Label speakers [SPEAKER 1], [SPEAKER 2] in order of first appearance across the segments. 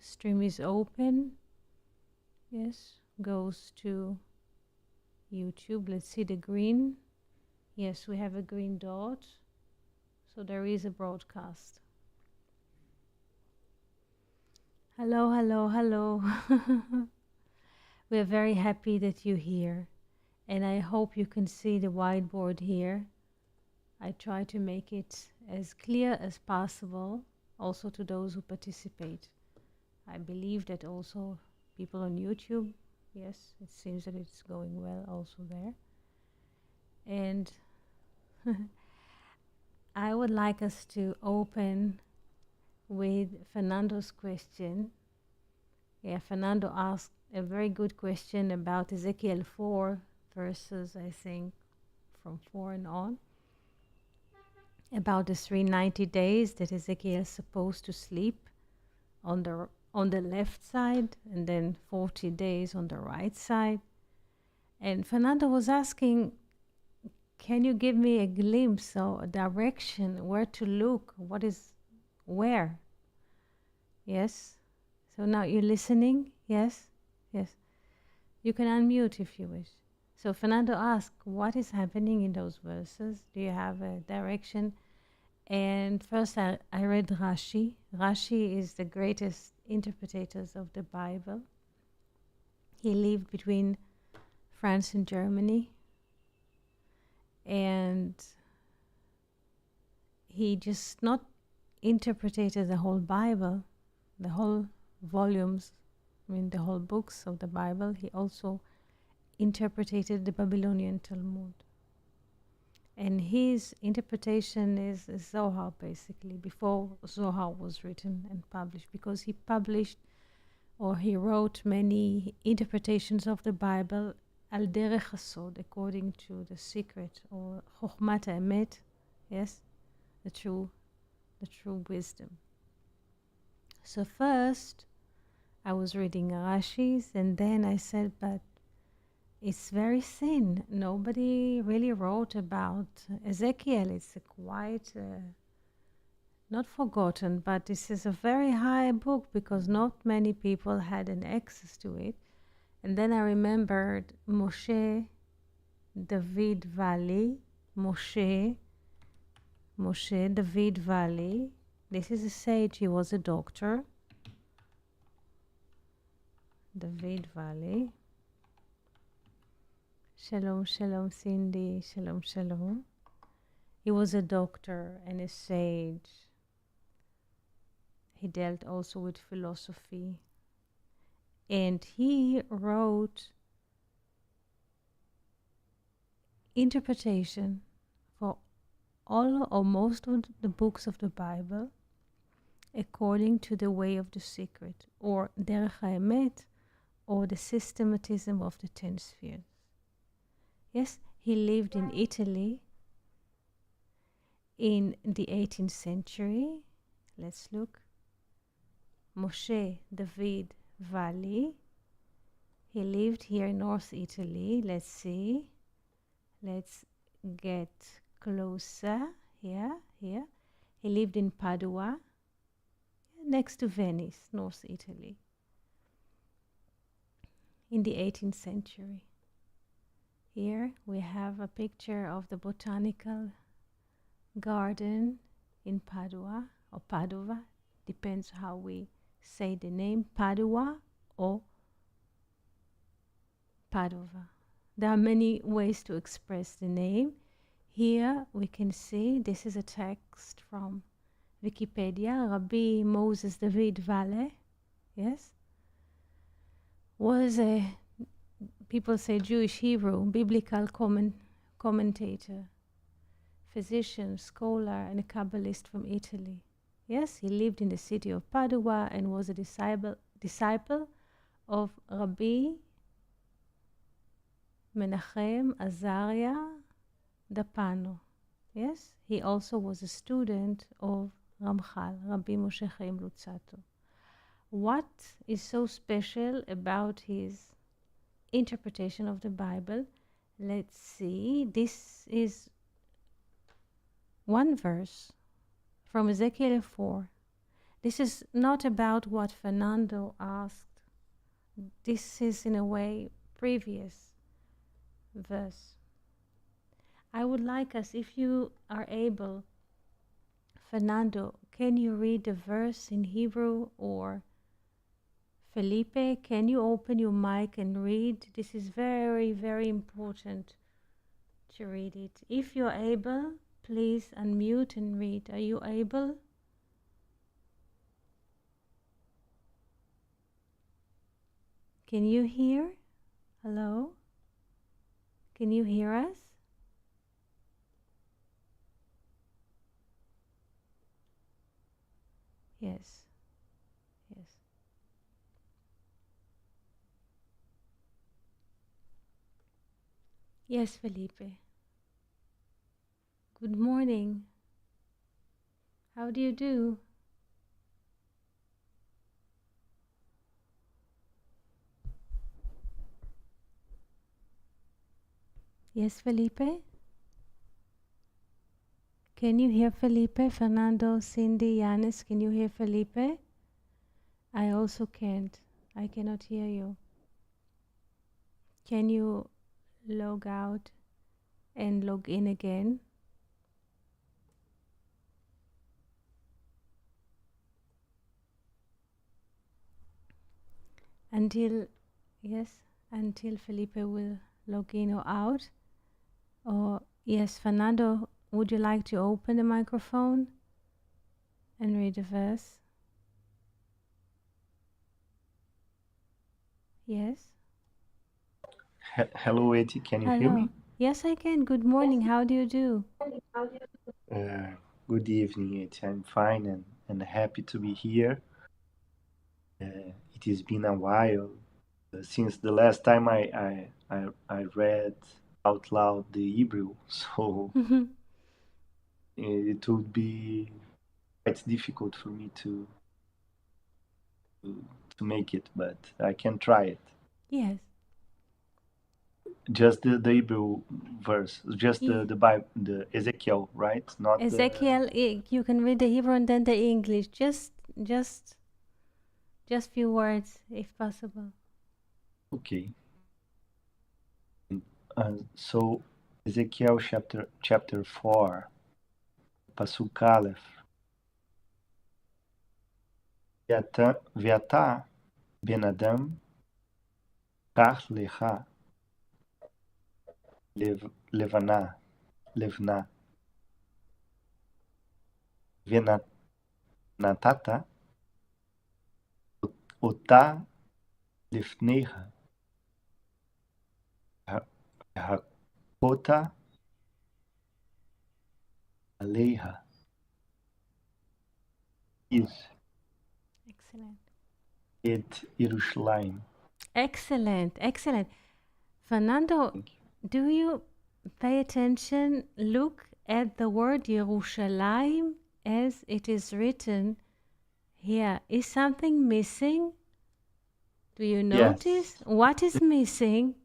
[SPEAKER 1] Stream is open. Yes, goes to YouTube. Let's see the green. Yes, we have a green dot. So there is a broadcast. Hello, hello, hello. We're very happy that you're here. And I hope you can see the whiteboard here. I try to make it as clear as possible, also to those who participate. I believe that also people on YouTube, yes, it seems that it's going well also there. And I would like us to open with Fernando's question. Yeah, Fernando asked a very good question about Ezekiel 4 verses, I think, from 4 and on, about the 390 days that Ezekiel is supposed to sleep on the left side, and then 40 days on the right side. And Fernando was asking, can you give me a glimpse or a direction where to look? What is where? Yes. So now you're listening? Yes? Yes. You can unmute if you wish. So Fernando asked, what is happening in those verses? Do you have a direction? And first I read Rashi. Rashi is the greatest interpreters of the Bible. He lived between France and Germany. And he just not interpreted the whole Bible, the whole volumes, the whole books of the Bible. He also interpreted the Babylonian Talmud. And his interpretation is Zohar, basically, before Zohar was written and published, because he published or he wrote many interpretations of the Bible al derech hasod, according to the secret, or chokhmat ha'emet, yes, the true wisdom. So first, I was reading Rashi's, and then I said, but it's very thin. Nobody really wrote about Ezekiel. It's a quite, not forgotten, but this is a very high book because not many people had an access to it. And then I remembered Moshe David Valley, Moshe David Valley. This is a sage, he was a doctor. David Valley. Shalom, shalom, Cindy. Shalom, shalom. He was a doctor and a sage. He dealt also with philosophy. And he wrote interpretation for all or most of the books of the Bible according to the way of the secret, or derech ha'emet, or the systematism of the 10 spheres. Yes, he lived in Italy in the 18th century. Let's look. Moshe David Valley. He lived here in North Italy. Let's see. Let's get closer. Here. He lived in Padua, next to Venice, North Italy, in the 18th century. Here we have a picture of the botanical garden in Padua, or Padova, depends how we say the name, Padua or Padova. There are many ways to express the name. Here we can see, this is a text from Wikipedia. Rabbi Moses David Valle, yes, was a, people say, Jewish Hebrew, biblical commentator, physician, scholar, and a Kabbalist from Italy. Yes, he lived in the city of Padua and was a disciple of Rabbi Menachem Azaria da Pano. Yes, he also was a student of Ramchal, Rabbi Moshe Chaim Luzzatto. What is so special about his interpretation of the Bible? Let's see. This is one verse from Ezekiel 4. This is not about what Fernando asked. This is, in a way, previous verse. I would like us, if you are able, Fernando, can you read the verse in Hebrew? Or Felipe, can you open your mic and read? This is very, very important to read it. If you're able, please unmute and read. Are you able? Can you hear? Hello? Can you hear us? Yes. Yes. Yes, Felipe. Good morning. How do you do? Yes, Felipe? Can you hear Felipe? Fernando, Cindy, Yanis, can you hear Felipe? I also can't. I cannot hear you. Can you log out and log in again? Until Felipe will log in or out. Or yes, Fernando, would you like to open the microphone and read the verse? Yes.
[SPEAKER 2] Hello, Eti. Can you hear me?
[SPEAKER 1] Yes, I can. Good morning. How do you do?
[SPEAKER 2] Good evening, Eti. I'm fine and happy to be here. It has been a while since the last time I read out loud the Hebrew, so it would be quite difficult for me to make it, but I can try it.
[SPEAKER 1] Yes.
[SPEAKER 2] Just the Hebrew verse, just the Bible, the Ezekiel, right? Not
[SPEAKER 1] Ezekiel, you can read the Hebrew and then the English. Just few words, if possible.
[SPEAKER 2] Okay. So Ezekiel chapter 4, Pasuk Aleph. Ve'ata ben Adam, kach lecha levna, ve'natata ota lefnecha, hakota aleha. Is
[SPEAKER 1] Excellent.
[SPEAKER 2] et Yerushalayim.
[SPEAKER 1] Excellent. Fernando, do you pay attention? Look at the word Yerushalayim as it is written here. Is something missing? Do you notice?
[SPEAKER 2] Yes.
[SPEAKER 1] What is missing?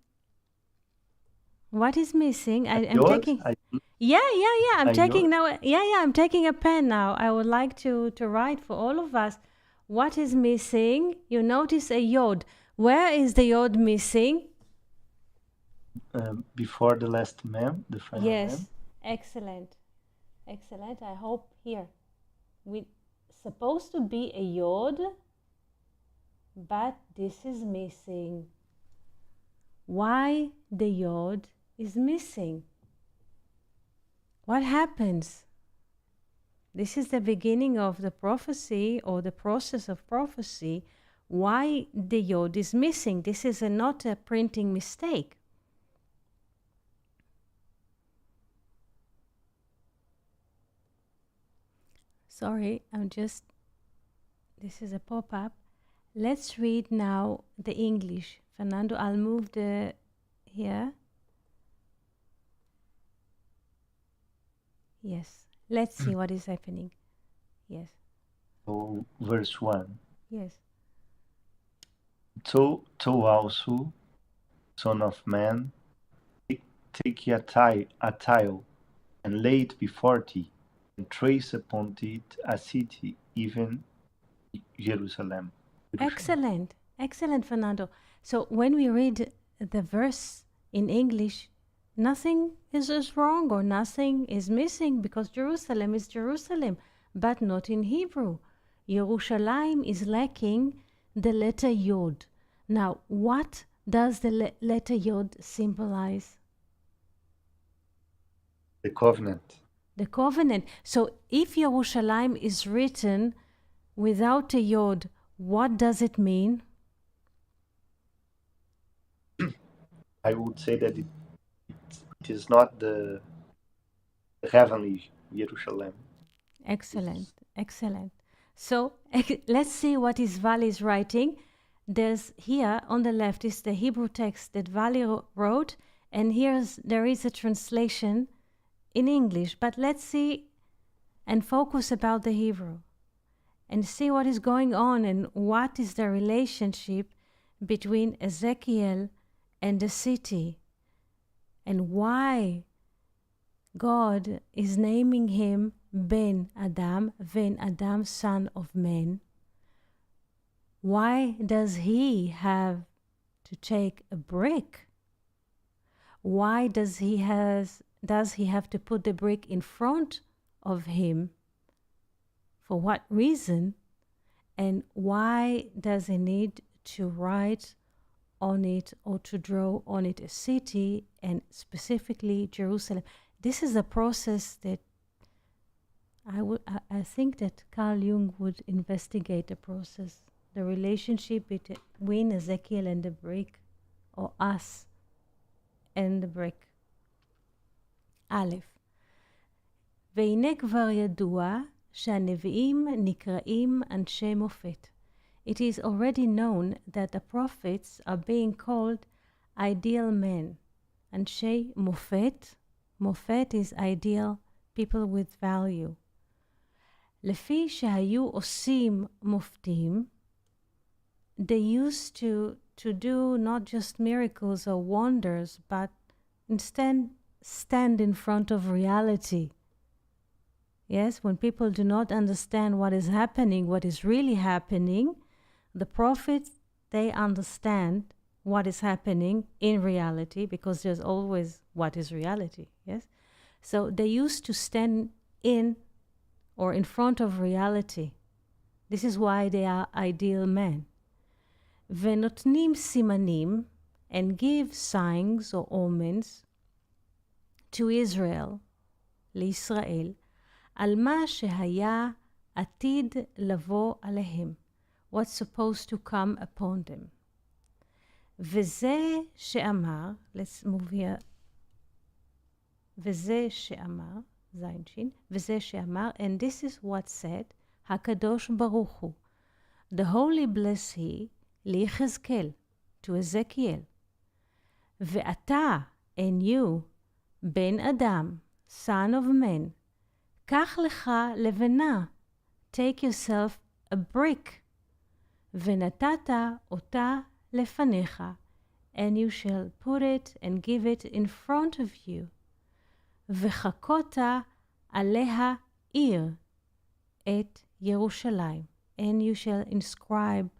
[SPEAKER 1] What is missing? I'm taking. Yeah. I'm taking now. Yeah. I'm taking a pen now. I would like to write for all of us. What is missing? You notice a yod. Where is the yod missing?
[SPEAKER 2] Before the last mem, the final mem.
[SPEAKER 1] Yes. Excellent. I hope here. We supposed to be a yod, but this is missing. Why the yod is missing? What happens? This is the beginning of the prophecy or the process of prophecy. Why the yod is missing? This is not a printing mistake. Sorry, this is a pop-up. Let's read now the English. Fernando, I'll move here. Yes. Let's see what is happening. Yes.
[SPEAKER 2] So, verse 1.
[SPEAKER 1] Yes.
[SPEAKER 2] So also, son of man, take a tile and lay it before thee, and trace upon it a city, even Jerusalem.
[SPEAKER 1] Excellent. Excellent, Fernando. So when we read the verse in English, nothing is wrong or nothing is missing because Jerusalem is Jerusalem, but not in Hebrew. Yerushalayim is lacking the letter Yod. Now, what does the letter Yod symbolize?
[SPEAKER 2] The covenant.
[SPEAKER 1] The covenant. So if Yerushalayim is written without a Yod, what does it mean?
[SPEAKER 2] I would say that it is not the heavenly Jerusalem.
[SPEAKER 1] Excellent, excellent. So let's see what Vali is writing. There's here on the left is the Hebrew text that Vali wrote, and there is a translation in English. But let's see and focus about the Hebrew and see what is going on and what is the relationship between Ezekiel and the city and why God is naming him Ben Adam, son of man. Why does he have to take a brick? Why does he have to put the brick in front of him? For what reason? And why does he need to write on it or to draw on it a city and specifically Jerusalem? This is a process that I think that Carl Jung would investigate the process, the relationship between Ezekiel and the brick, or us and the brick. א', והנה כבר ידוע שהנביאים נקראים אנשי מופת. It is already known that the prophets are being called ideal men. אנשי מופת, מופת is ideal, people with value. לפי שהיו עושים מופתים, they used to do not just miracles or wonders, but instead stand in front of reality. Yes, when people do not understand what is happening, what is really happening, the prophets, they understand what is happening in reality, because there's always what is reality, yes? So they used to stand in or in front of reality. This is why they are ideal men. ונותנים סימנים, and give signs or omens to Israel, לישראל, על מה שהיה עתיד לבוא עליהם, what's supposed to come upon them. וזה שאמר, let's move here, וזה שאמר, זין שין, וזה שאמר, and this is what said, הקדוש ברוך הוא, the holy bless he, ליחזקאל, to Ezekiel. ואתה, and you, בן אדם, son of man, קח לך לבנה, take yourself a brick, ונתת אותה לפניך, and you shall put it and give it in front of you. וחכות עליה עיר, את ירושלים, and you shall inscribe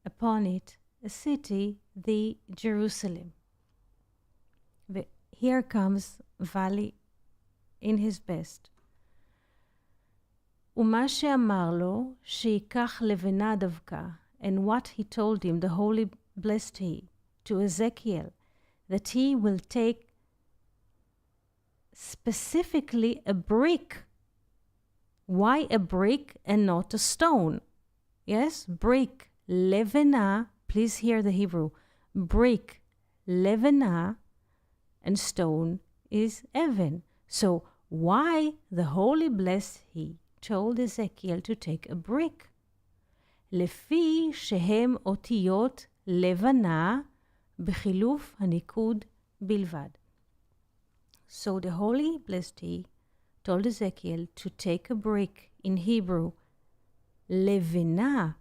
[SPEAKER 1] upon it a city, the Jerusalem. Here comes Vali in his best. ומה שאמר לו, שיקח לבנה דווקא, and what he told him, the holy blessed he, to Ezekiel, that he will take specifically a brick. Why a brick and not a stone? Yes, brick, לבנה, please hear the Hebrew, brick, לבנה, and stone is אבן. So why the holy blessed he told Ezekiel to take a brick? לפי שהם אותיות לבנה בחילוף הניקוד בלבד. So the holy blessed he told Ezekiel to take a brick in Hebrew, לבנה,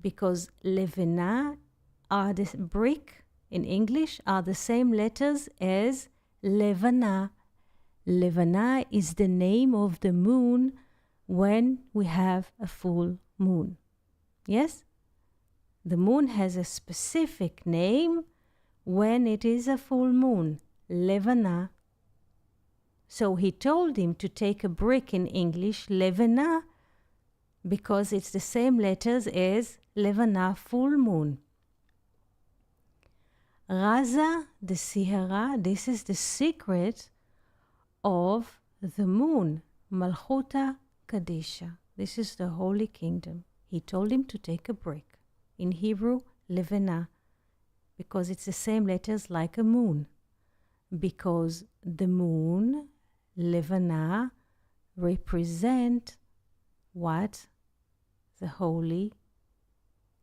[SPEAKER 1] because לבנה are the brick in English are the same letters as לבנה. לבנה is the name of the moon when we have a full moon. Yes? The moon has a specific name when it is a full moon, Levana. So he told him to take a brick in English, Levana, because it's the same letters as Levana, full moon. Raza the Sihara, this is the secret of the moon, Malchuta Kadisha. This is the Holy Kingdom. He told him to take a brick. In Hebrew, Levana, because it's the same letters like a moon. Because the moon, Levana, represent what? The Holy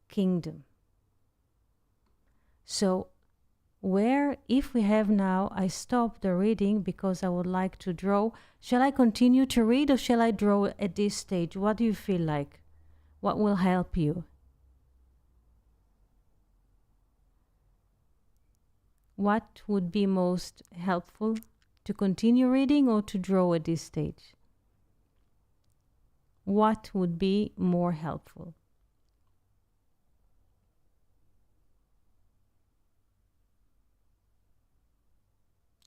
[SPEAKER 1] Kingdom. So if we have now, I stop the reading because I would like to draw. Shall I continue to read or shall I draw at this stage? What do you feel like? What will help you? What would be most helpful? To continue reading or to draw at this stage? What would be more helpful?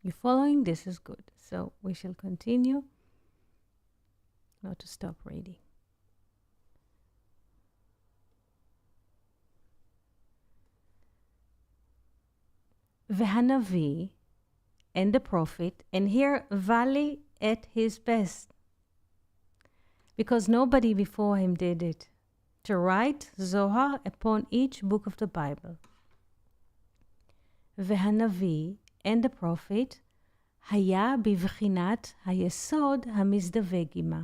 [SPEAKER 1] You following? This is good. So we shall continue. Not to stop reading. Vehanavi and the prophet, and here Vali at his best, because nobody before him did it, to write Zohar upon each book of the Bible. Vehanavi and the prophet, היה בבחינת היסוד המזדווג עמה.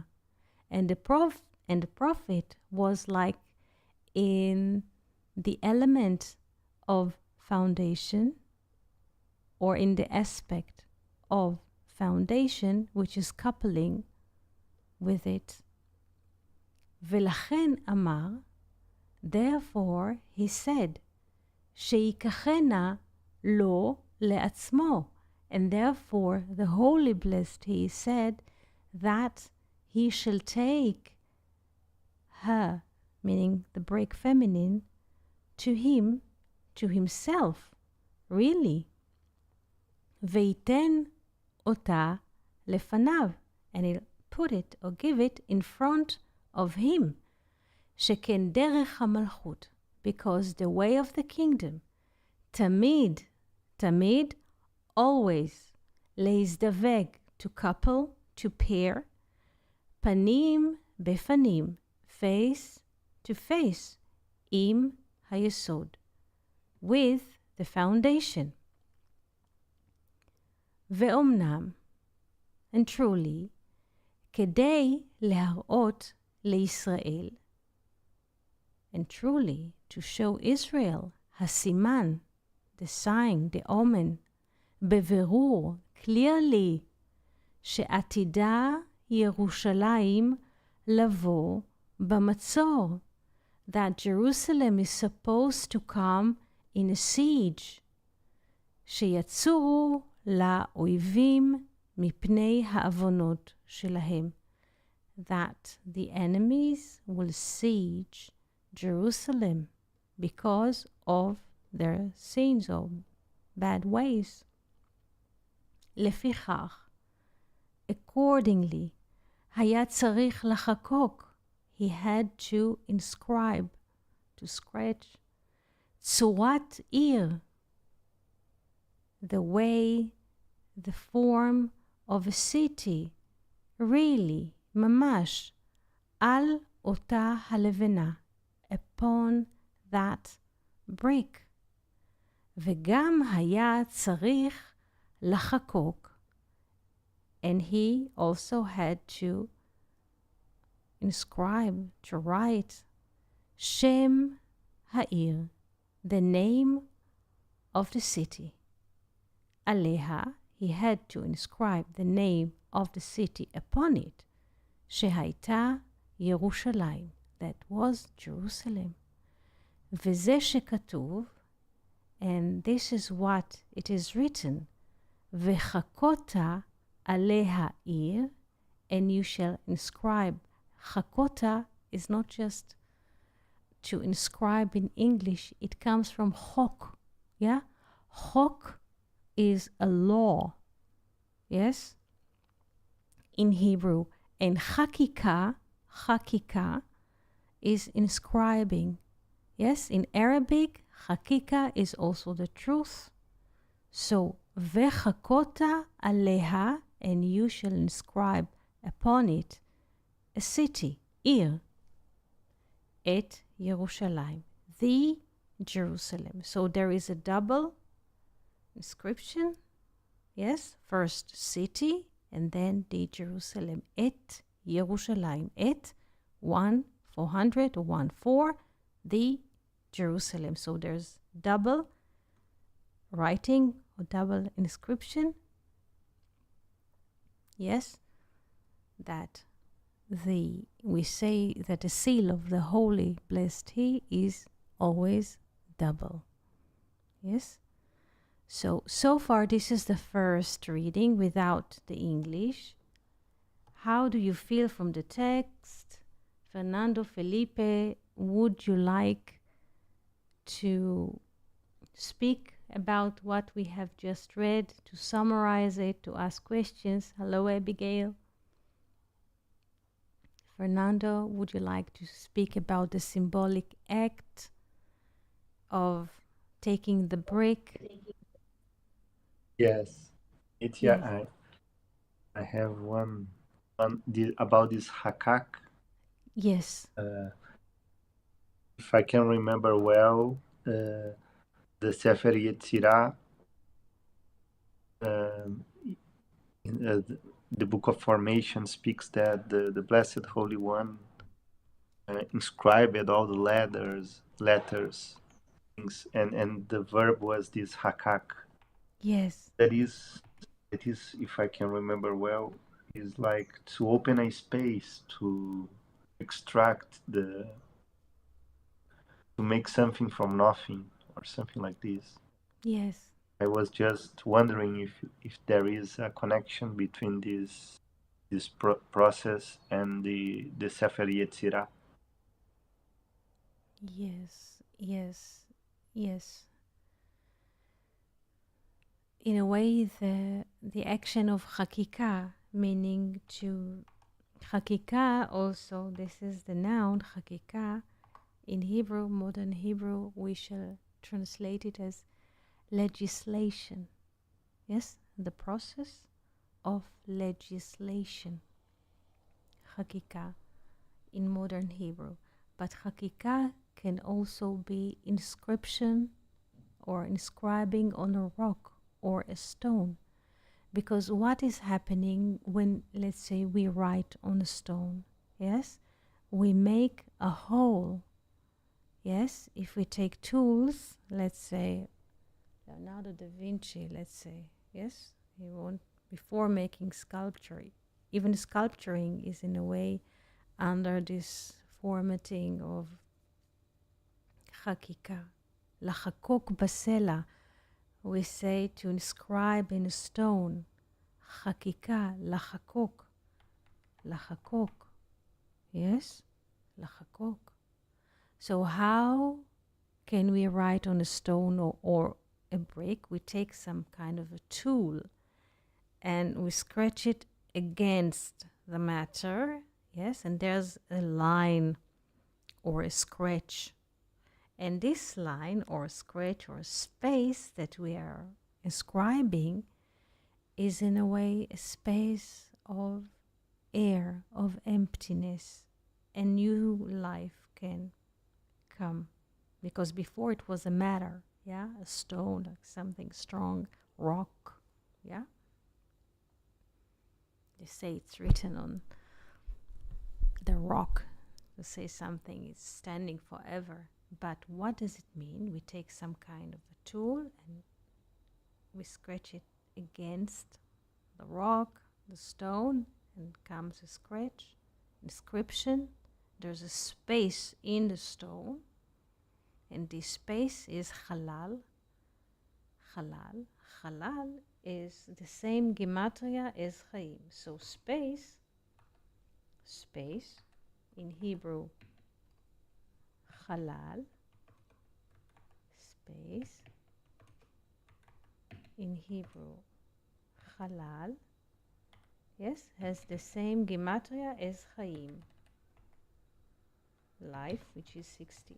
[SPEAKER 1] And the prophet was like in the element of foundation, or in the aspect of foundation, which is coupling with it. ולכן אמר, therefore he said, שיקחנה לו לעצמו, and therefore the Holy Blessed He said that he shall take her, meaning the break feminine, to him, to himself, really. וייתן אותה לפניו, and he'll put it or give it in front of him. שכן דרך המלכות, because the way of the kingdom, תמיד, תמיד, always, להזדווג, to couple, to pair, פנים בפנים, face to face, עם היסוד, with the foundation. ואומנם, and truly, כדי להראות לישראל, and truly, to show Israel, הסימן, the sign, the omen, בבירור, clearly, שעתידה ירושלים לבוא במצור, that Jerusalem is supposed to come in a siege, שיצורו לאויבים מפני העוונות שלהם, that the enemies will siege Jerusalem because of their sins or bad ways. לפיכך, accordingly, היה צריך לחקוק, he had to inscribe, to scratch, צורת עיר, the way, the form of a city, really, ממש, על אותה הלבנה, upon that brick. וגם היה צריך לחקוק, and he also had to inscribe, to write, שם העיר, the name of the city. עליה, he had to inscribe the name of the city upon it, שהייתה ירושלים, that was Jerusalem. וזה שכתוב, and this is what it is written, וחקות עליה עיר, and you shall inscribe. Chakota is not just to inscribe in English, it comes from chok. Yeah? Chok is a law. Yes? In Hebrew. And chakika is inscribing. Yes? In Arabic, chakika is also the truth. So, vechakota aleha, and you shall inscribe upon it a city, ir, et Yerushalayim, the Jerusalem. So there is a double inscription. Yes, first city and then the Jerusalem, et Yerushalayim, et 1-400 or 1-4, the Jerusalem. So there's double writing or double inscription. Yes, that we say that the seal of the holy blessed he is always double. Yes. So far this is the first reading without the English. How do you feel from the text? Fernando, Felipe, would you like to speak about what we have just read, to summarize it, to ask questions? Hello, Abigail. Fernando, would you like to speak about the symbolic act of taking the brick?
[SPEAKER 2] Yes.
[SPEAKER 1] Yes.
[SPEAKER 2] I have one about this hakak.
[SPEAKER 1] Yes.
[SPEAKER 2] If I can remember well, the Sefer Yetzirah, the Book of Formation speaks that the Blessed Holy One inscribed all the letters, things, and the verb was this hakak.
[SPEAKER 1] Yes.
[SPEAKER 2] That is, if I can remember well, is like to open a space to extract to make something from nothing or something like this.
[SPEAKER 1] Yes.
[SPEAKER 2] I was just wondering if there is a connection between this process and the Sefer Yetzirah.
[SPEAKER 1] Yes. Yes. Yes. In a way, the action of chakika, meaning to chakika, also this is the noun chakika. In Hebrew, modern Hebrew, we shall translate it as legislation. Yes, the process of legislation. Chakika in modern Hebrew. But chakika can also be inscription or inscribing on a rock or a stone. Because what is happening when, let's say, we write on a stone? Yes, we make a hole. Yes, if we take tools, let's say Leonardo da Vinci, let's say, yes, he won't, before making sculpture, even sculpturing is in a way under this formatting of chakika. Lachakok basela, we say to inscribe in a stone. Chakika, lachakok. Lachakok. Yes? Lachakok. So how can we write on a stone or a brick? We take some kind of a tool and we scratch it against the matter. Yes? And there's a line or a scratch. And this line or scratch or space that we are inscribing is in a way a space of air, of emptiness, and new life can come. Because before it was a matter, yeah, a stone, like something strong, rock, yeah. They say it's written on the rock to say something is standing forever. But what does it mean? We take some kind of a tool and we scratch it against the rock, the stone, and comes a scratch, inscription. There's a space in the stone, and this space is halal. Halal. Halal is the same gematria as chaim. So space in Hebrew, Halal, space, in Hebrew, Halal, yes, has the same gematria as Chaim, life, which is 68.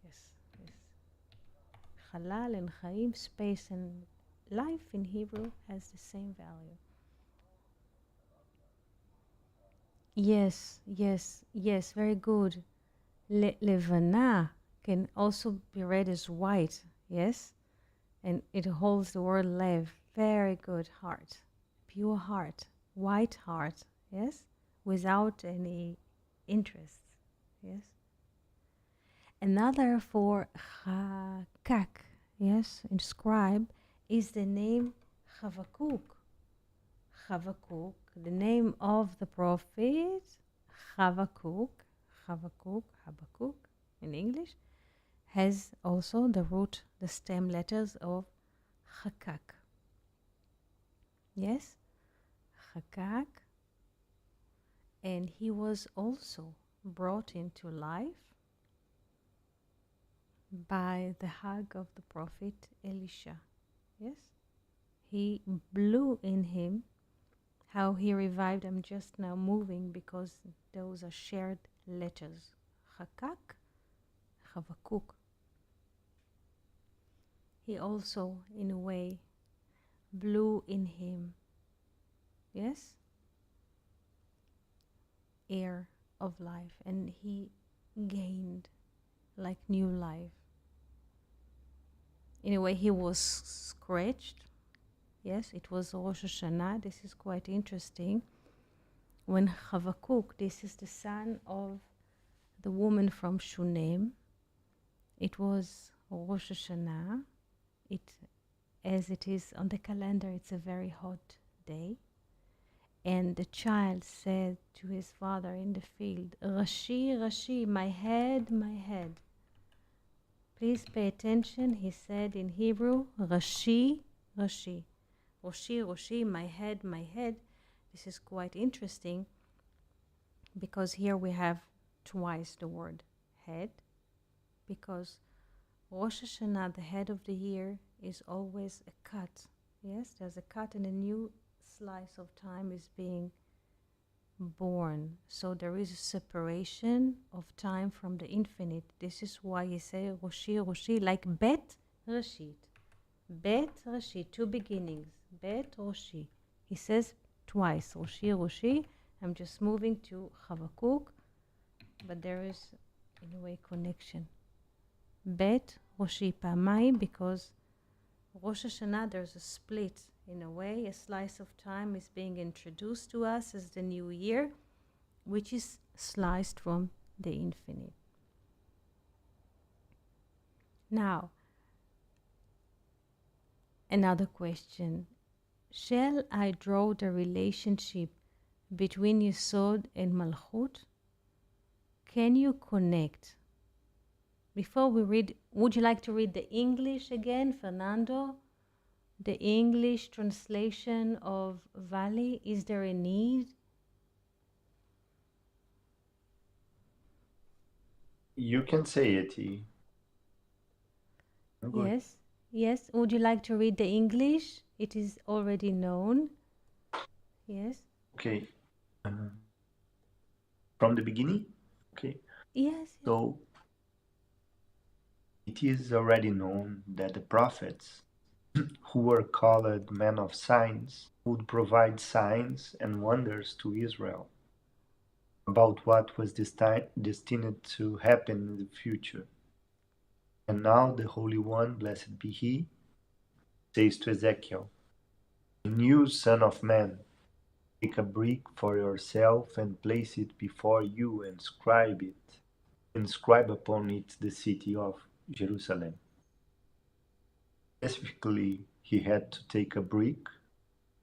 [SPEAKER 1] Yes, yes. Halal and Chaim, space and life in Hebrew has the same value. Yes, yes, yes, very good. Levana can also be read as white, yes? And it holds the word lev, very good, heart, pure heart, white heart, yes? Without any interest, yes? Another for chakak, yes, inscribe, is the name Chavakuk. Chavakuk, the name of the prophet Chavakuk, Habakkuk in English, has also the root, the stem letters of Chakak. Yes, Chakak, and he was also brought into life by the hug of the prophet Elisha. Yes, he blew in him. How he revived, I'm just now moving because those are shared letters. Chakak, Chavakuk. He also, in a way, blew in him, yes, air of life, and he gained like new life. In a way, he was scratched. Yes, it was Rosh Hashanah. This is quite interesting. When Chavakuk, this is the son of the woman from Shunem, it was Rosh Hashanah. As it is on the calendar, it's a very hot day. And the child said to his father in the field, Rashi, Rashi, my head, my head. Please pay attention. He said in Hebrew, Rashi, Rashi. Roshi, Roshi, my head, my head. This is quite interesting because here we have twice the word head, because Rosh Hashanah, the head of the year, is always a cut. Yes, there's a cut and a new slice of time is being born. So there is a separation of time from the infinite. This is why he say Roshi, Roshi, like Bet Rashit. Bet Rashit, two beginnings. Bet Roshi. He says twice, Roshi, Roshi. I'm just moving to Chavakuk, but there is, in a way, connection. Bet Roshi Pamayim, because Rosh Hashanah, there's a split. In a way, a slice of time is being introduced to us as the new year, which is sliced from the infinite. Now, another question. Shall I draw the relationship between Yesod and Malchut? Can you connect? Before we read, would you like to read the English again, Fernando? The English translation of Valley, is there a need?
[SPEAKER 2] You can say it. I'm good.
[SPEAKER 1] Yes, yes. Would you like to read the English? It is already known. Yes.
[SPEAKER 2] Okay. From the beginning? Okay.
[SPEAKER 1] Yes, yes.
[SPEAKER 2] So it is already known that the prophets, who were called men of signs, would provide signs and wonders to Israel about what was destined to happen in the future. And now the Holy One, blessed be He, says to Ezekiel, "And you, Son of Man, take a brick for yourself and place it before you, and inscribe upon it the city of Jerusalem." Specifically, he had to take a brick,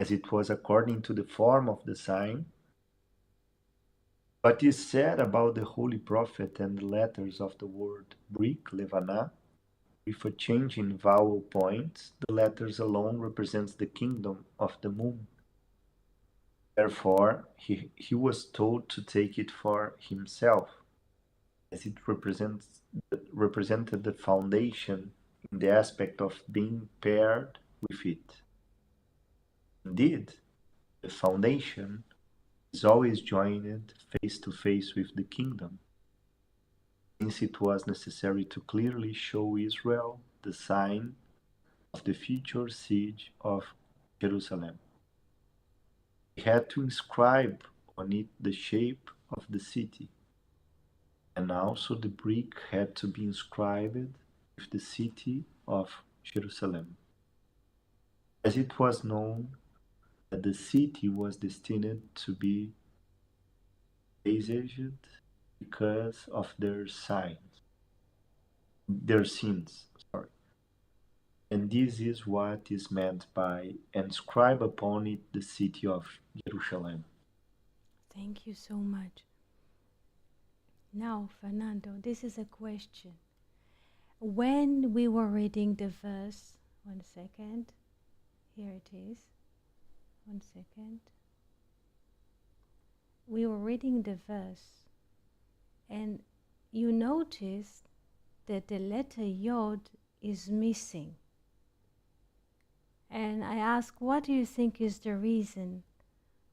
[SPEAKER 2] as it was according to the form of the sign. But is said about the holy prophet and the letters of the word brick, levana, with a change in vowel points, the letters alone represents the kingdom of the moon. Therefore, he was told to take it for himself, as it represented the foundation in the aspect of being paired with it. Indeed, the foundation is always joined face to face with the kingdom, since it was necessary to clearly show Israel the sign of the future siege of Jerusalem. He had to inscribe on it the shape of the city, and also the brick had to be inscribed with the city of Jerusalem, as it was known that the city was destined to be besieged because of their sins. Sorry. And this is what is meant by inscribe upon it the city of Jerusalem.
[SPEAKER 1] Thank you so much. Now, Fernando, this is a question. When we were reading the verse, 1 second, here it is, 1 second. We were reading the verse, and you noticed that the letter Yod is missing. And I ask, what do you think is the reason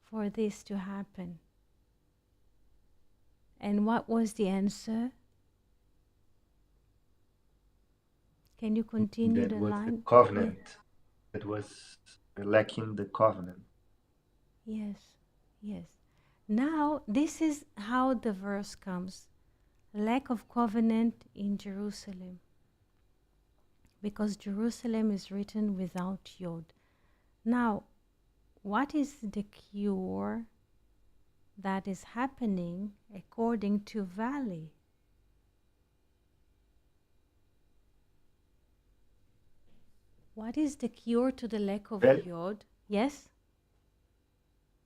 [SPEAKER 1] for this to happen? And what was the answer? Can you continue
[SPEAKER 2] That
[SPEAKER 1] the
[SPEAKER 2] was
[SPEAKER 1] line?
[SPEAKER 2] the covenant. That was lacking the covenant.
[SPEAKER 1] Yes, yes. Now, this is how the verse comes. Lack of covenant in Jerusalem. Because Jerusalem is written without Yod. Now, what is the cure that is happening according to Valley? What is the cure to the lack of Yod? Yes?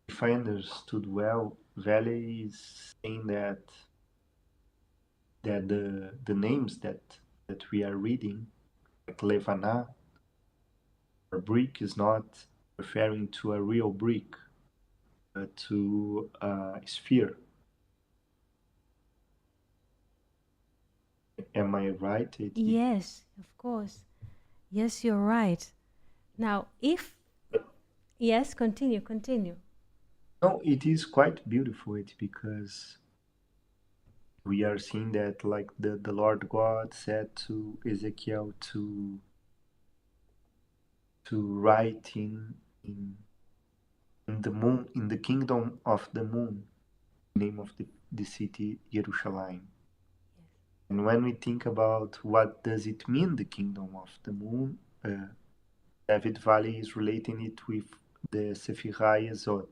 [SPEAKER 2] If I understood well, Valley is saying that the names that we are reading, like Levana, or brick, is not referring to a real brick, but to a sphere. Am I right?
[SPEAKER 1] Yes, of course. Yes, you're right. Now, yes, continue.
[SPEAKER 2] No, it is quite beautiful, because we are seeing that, like the Lord God said to Ezekiel to write in the moon, in the kingdom of the moon, name of the city Jerusalem. And when we think about what does it mean, the kingdom of the moon, David Valley is relating it with the Sephirah Yesod.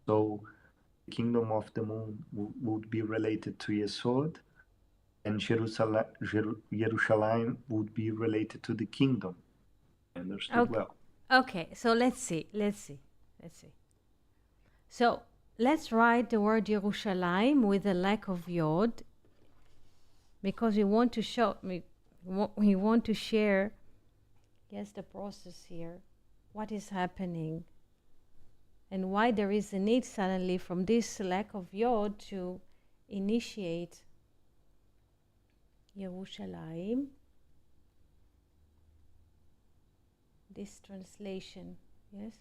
[SPEAKER 2] So the kingdom of the moon would be related to Yesod, and Jerusalem would be related to the kingdom. Understood
[SPEAKER 1] Okay.
[SPEAKER 2] well.
[SPEAKER 1] Okay, so let's see. So let's write the word Yerushalayim with a lack of Yod, because we want to share, yes, the process here, what is happening, and why there is a need suddenly from this lack of Yod to initiate Yerushalayim. This translation, yes,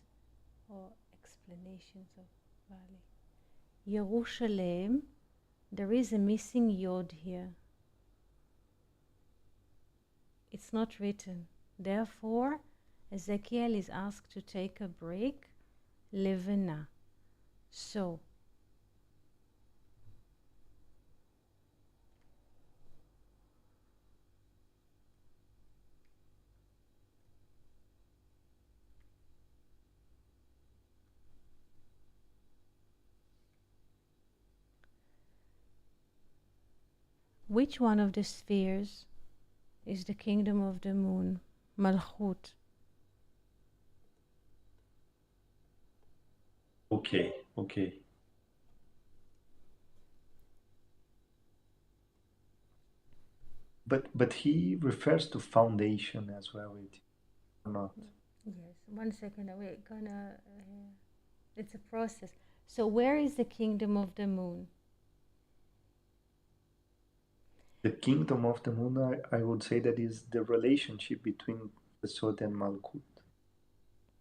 [SPEAKER 1] or explanations of Valley. Yerushalayim, there is a missing Yod here. It's not written. Therefore, Ezekiel is asked to take a break, Levena. So, which one of the spheres is the kingdom of the moon? Malchut.
[SPEAKER 2] Okay. But he refers to foundation as well, or not?
[SPEAKER 1] Yes, 1 second. We're gonna. It's a process. So, where is the kingdom of the moon?
[SPEAKER 2] The kingdom of the moon, I would say that is the relationship between Yesod and Malkut.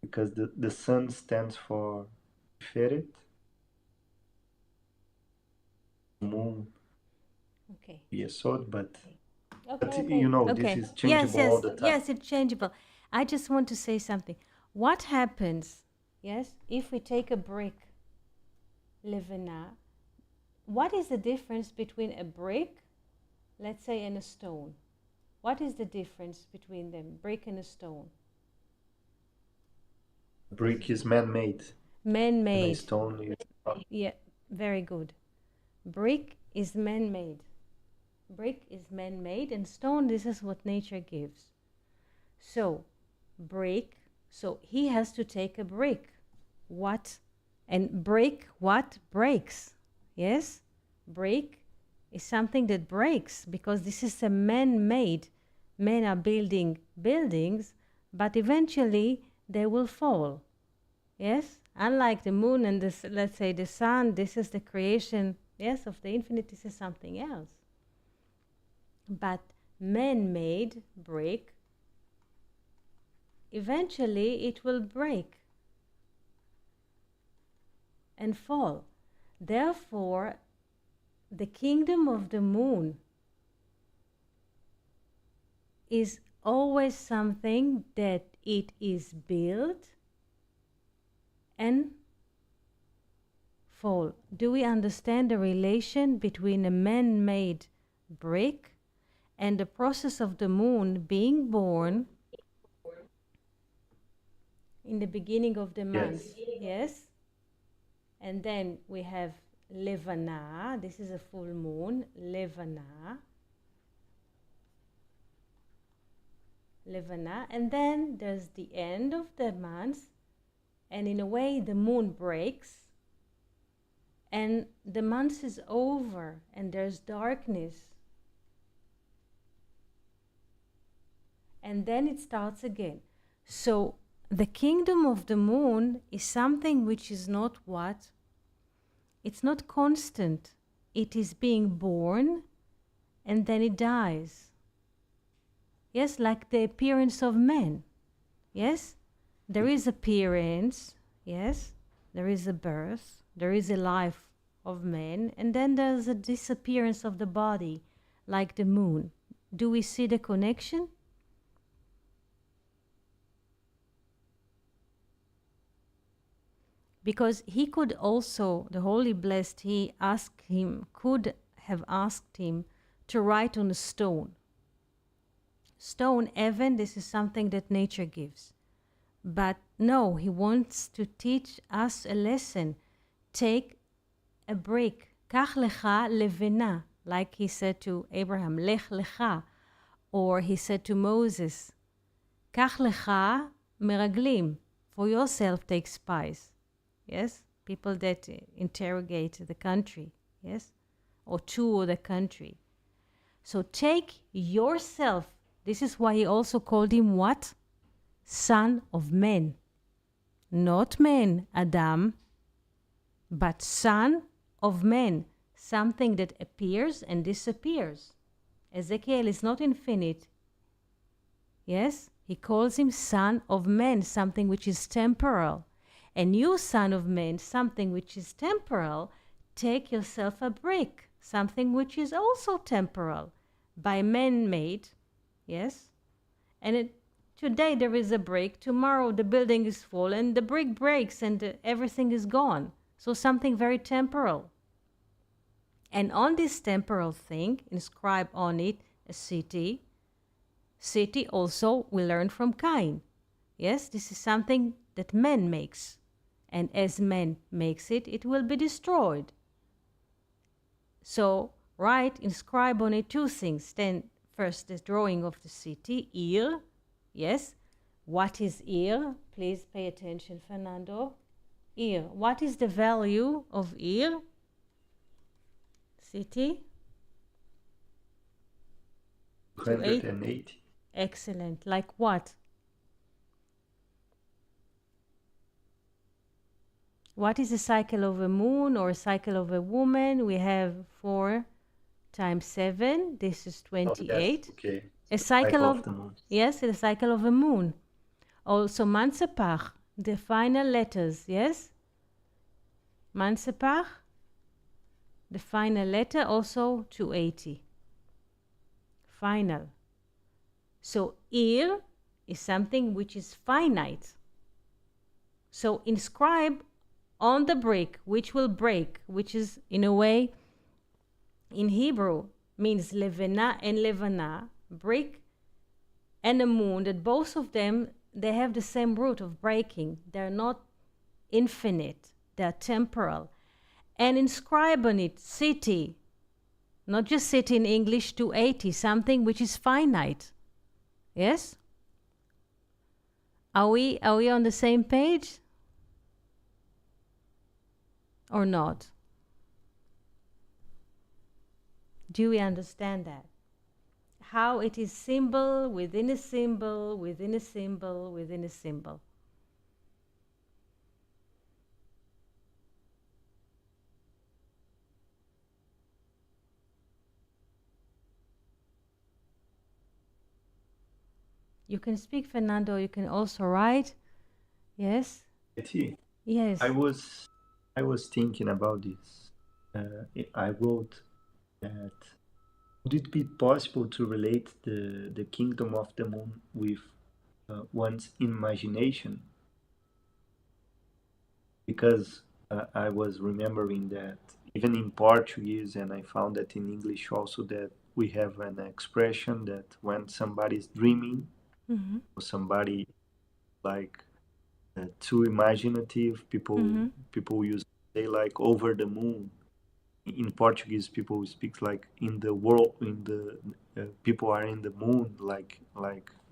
[SPEAKER 2] Because the sun stands for Tiferet, moon
[SPEAKER 1] Okay.
[SPEAKER 2] Yesod, but
[SPEAKER 1] Okay,
[SPEAKER 2] you
[SPEAKER 1] okay,
[SPEAKER 2] know, this
[SPEAKER 1] okay.
[SPEAKER 2] is
[SPEAKER 1] Yes,
[SPEAKER 2] changeable all
[SPEAKER 1] yes,
[SPEAKER 2] the time.
[SPEAKER 1] yes, it's changeable. I just want to say something. What happens, yes, if we take a brick, Levena, what is the difference between a brick, let's say, and a stone? What is the difference between them, brick and a stone?
[SPEAKER 2] Brick is man-made, and a
[SPEAKER 1] Man-made.
[SPEAKER 2] stone is not.
[SPEAKER 1] Yeah, very good. Brick is man-made. Brick is man-made, and stone, this is what nature gives. So, brick, so he has to take a brick. What? And break what? Breaks. Yes? Break is something that breaks because this is a man-made. Men are building buildings, but eventually they will fall. Yes? Unlike the moon and this, let's say the sun, this is the creation, yes, of the infinite, this is something else. But man-made brick, eventually it will break and fall. Therefore, the kingdom of the moon is always something that it is built and fall. Do we understand the relation between a man-made brick and the process of the moon being born in the beginning of the month?
[SPEAKER 2] Yes.
[SPEAKER 1] Yes? And then we have Levana, this is a full moon, Levana, and then there's the end of the month, and in a way the moon breaks, and the month is over, and there's darkness. And then it starts again. So the kingdom of the moon is something which is not what? It's not constant. It is being born and then it dies. Yes, like the appearance of men. Yes, there is appearance. Yes, there is a birth. There is a life of man. And then there's a disappearance of the body, like the moon. Do we see the connection? Because he could also, the Holy Blessed, he asked him, could have asked him to write on a stone. Stone, even, this is something that nature gives. But no, he wants to teach us a lesson. Take a brick. Kach lecha levena, like he said to Abraham, lech lecha. Or he said to Moses, Kach lecha meraglim, for yourself take spies. Yes, people that interrogate the country, yes, or tour the country. So take yourself. This is why he also called him what? Son of man. Not man, Adam, but son of man. Something that appears and disappears. Ezekiel is not infinite. Yes, he calls him son of man, something which is temporal. And you, son of man, something which is temporal, take yourself a brick, something which is also temporal, by man made, yes? And today there is a brick, tomorrow the building is full, and the brick breaks and everything is gone. So something very temporal. And on this temporal thing, inscribe on it a city. City also we learn from Cain. Yes, this is something that man makes. And as man makes it, it will be destroyed. So, write, inscribe on it two things. Then, first, the drawing of the city, Ir. Yes. What is Ir? Please pay attention, Fernando. Ir. What is the value of Ir? City?
[SPEAKER 2] 280.
[SPEAKER 1] Excellent. Like what? What is a cycle of a moon or a cycle of a woman? We have 4 times 7, this is
[SPEAKER 2] Oh, yes,
[SPEAKER 1] 28.
[SPEAKER 2] okay.
[SPEAKER 1] A
[SPEAKER 2] So
[SPEAKER 1] cycle
[SPEAKER 2] cycle
[SPEAKER 1] of,
[SPEAKER 2] of the moon.
[SPEAKER 1] yes, a cycle of a moon. Also, Mansepach, the final letters, yes? Mansepach, the final letter, also 280. Final. So, Ir is something which is finite. So, inscribe on the brick, which will break, which is, in a way, in Hebrew, means levena and levana, brick and a moon, that both of them, they have the same root of breaking. They're not infinite, they're temporal. And inscribe on it city, not just city in English, 280, something which is finite. Yes? Are we on the same page? Or not? Do we understand that? How it is symbol within a symbol, within a symbol, within a symbol. You can speak, Fernando. You can also write. Yes? Yes.
[SPEAKER 2] I was thinking about this. I wrote that would it be possible to relate the kingdom of the moon with one's imagination? Because I was remembering that even in Portuguese, and I found that in English also, that we have an expression that when somebody is dreaming,
[SPEAKER 1] Mm-hmm.
[SPEAKER 2] or somebody like too imaginative, people use say like over the moon. In Portuguese, people speak like in the world, in the people are in the moon, like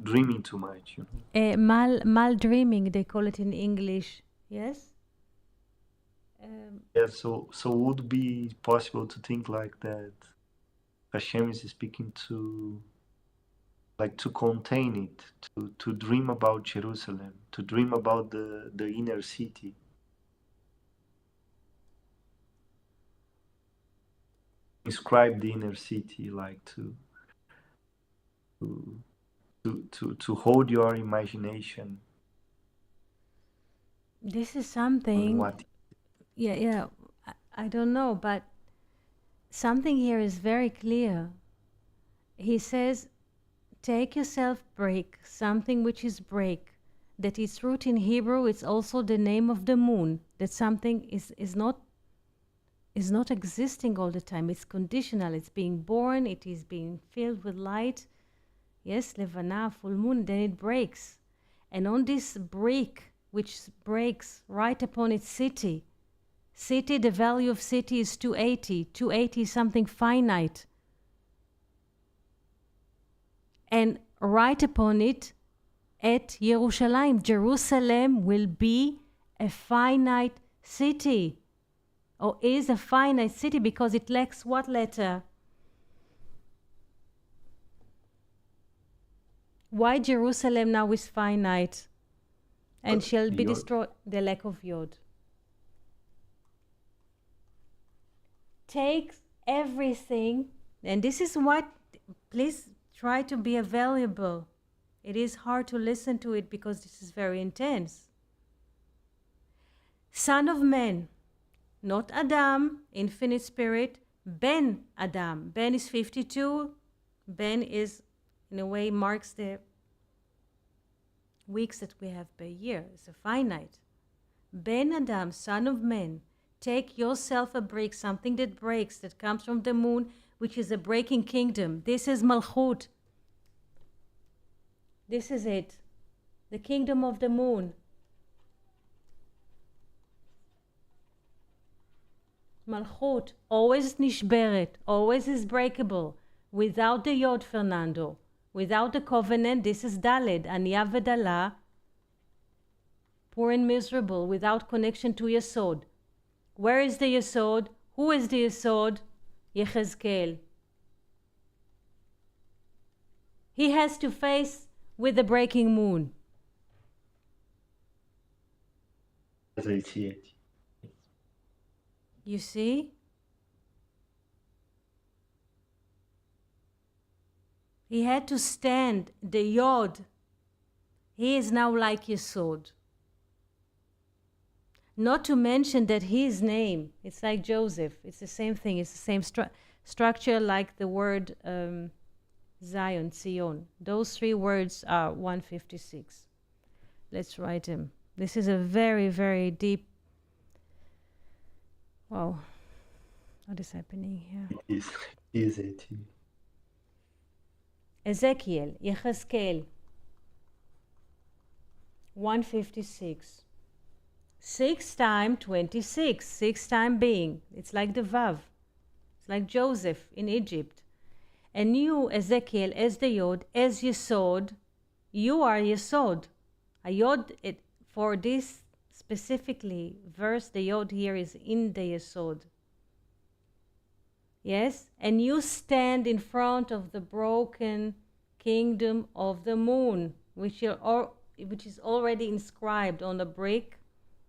[SPEAKER 2] dreaming too much, you know.
[SPEAKER 1] Mal dreaming, they call it in English. Yes?
[SPEAKER 2] Yeah, so would it be possible to think like that Hashem is speaking to like to contain it, to dream about Jerusalem, to dream about the inner city, describe the inner city, like to to hold your imagination
[SPEAKER 1] This is
[SPEAKER 2] on
[SPEAKER 1] something,
[SPEAKER 2] what.
[SPEAKER 1] yeah, I don't know, but something here is very clear. He says, take yourself break, something which is break. That its root in Hebrew, it's also the name of the moon. That something is not existing all the time. It's conditional. It's being born. It is being filled with light. Yes, levana, full moon. Then it breaks, and on this brick, which breaks right upon its city. City, the value of city is 280. 280 is something finite. And right upon it, at Yerushalayim, Jerusalem will be a finite city. Or is a finite city because it lacks what letter? Why Jerusalem now is finite and shall be destroyed? The lack of Yod. Takes everything, and this is what, please try to be available. It is hard to listen to it because this is very intense. Son of man, not Adam, infinite spirit, Ben Adam. Ben is 52. Ben is, in a way, marks the weeks that we have per year. It's a finite. Ben Adam, son of man, take yourself a brick, something that breaks, that comes from the moon, which is a breaking kingdom. This is Malchut. This is it. The kingdom of the moon. Malchut, always nishberet, always is breakable. Without the Yod, Fernando. Without the covenant, this is Daled, Aniyah Vedala, poor and miserable, without connection to Yesod. Where is the Yesod? Who is the Yesod? Yechezkel. He has to face with the breaking moon.
[SPEAKER 2] As I see it.
[SPEAKER 1] You see? He had to stand the Yod. He is now like Yesod. Not to mention that his name, it's like Joseph. It's the same thing. It's the same structure like the word Zion, Zion. Those three words are 156. Let's write them. This is a very, very deep... Wow. What is happening here?
[SPEAKER 2] It is it.
[SPEAKER 1] Ezekiel, Yechezkel, 156. 6 times 26. 6 times being. It's like the Vav. It's like Joseph in Egypt. And you, Ezekiel, as the Yod, as Yesod, you are Yesod. A Yod, for this specifically verse, the Yod here is in the Yesod. Yes? And you stand in front of the broken kingdom of the moon, which is already inscribed on the brick